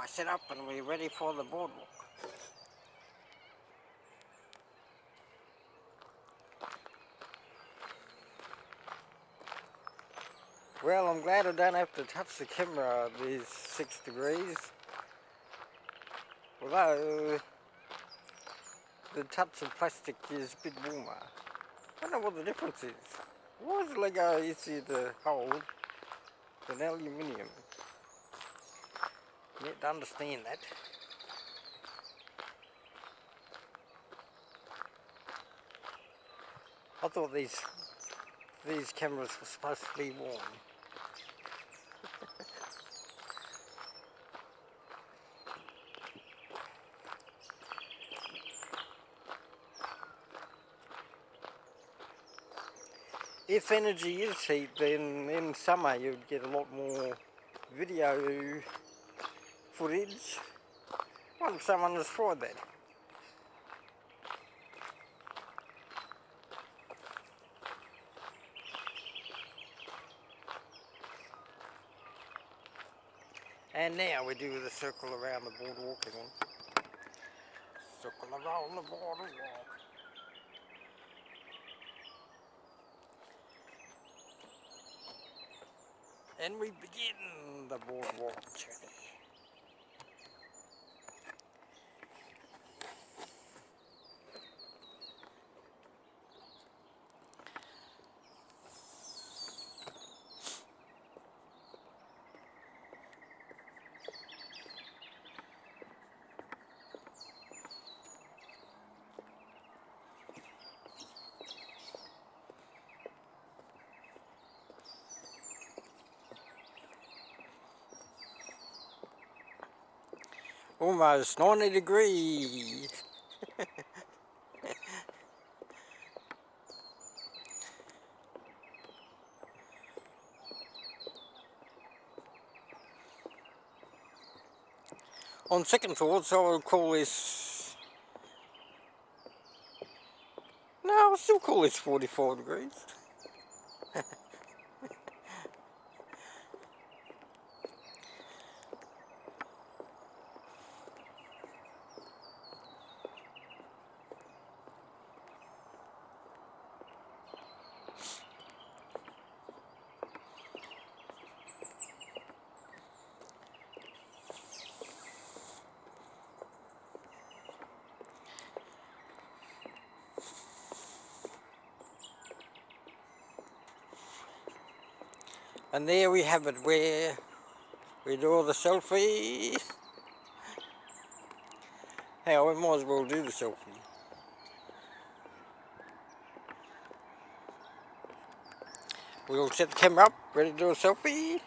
I set up and we're ready for the boardwalk. Well, I'm glad I don't have to touch the camera at these 6 degrees. Although the touch of plastic is a bit warmer. I don't know what the difference is. Why is Lego easier to hold than aluminium? You need to understand that. I thought these cameras were supposed to be warm. If energy is heat, then in summer you'd get a lot more video footage. I wonder if someone has tried that. And now we do the circle around the boardwalk. Circle around the boardwalk. And we begin the boardwalk journey. Almost 90 degrees. On second thoughts, I would call this... No, I'll still call this 44 degrees. And there we have it, where we do the selfie. Hey, we might as well do the selfie. We'll set the camera up, ready to do a selfie.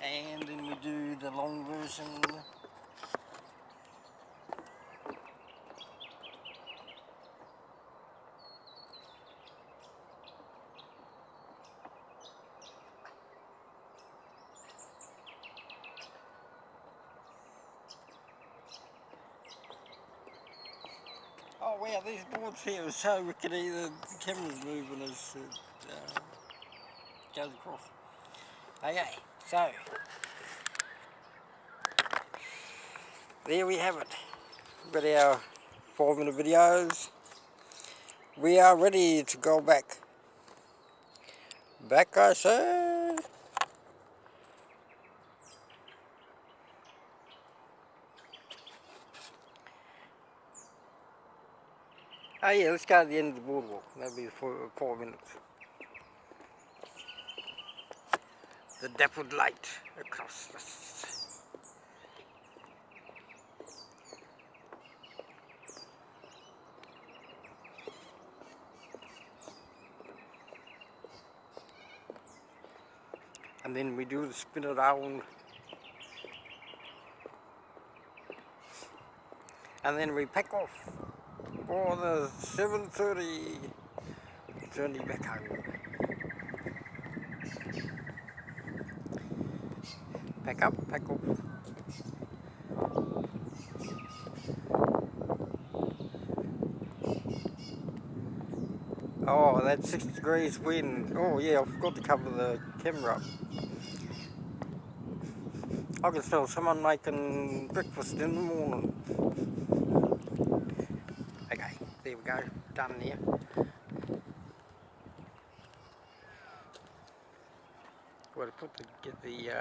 And then we do the long version. Oh wow, these boards here are so rickety, the camera's moving as it goes across. Okay, so there we have it. We've got our 5-minute videos. We are ready to go back. Back, I say. Oh yeah, let's go to the end of the boardwalk. That'll be for 4 minutes. The dappled light across this. And then we do the spin around. And then we pack off for the 7:30 journey back home. Pack up, pack off. Oh, that 6 degrees wind. Oh yeah, I forgot to cover the camera up. I can smell someone making breakfast in the morning. Okay, there we go, done there. Got to get the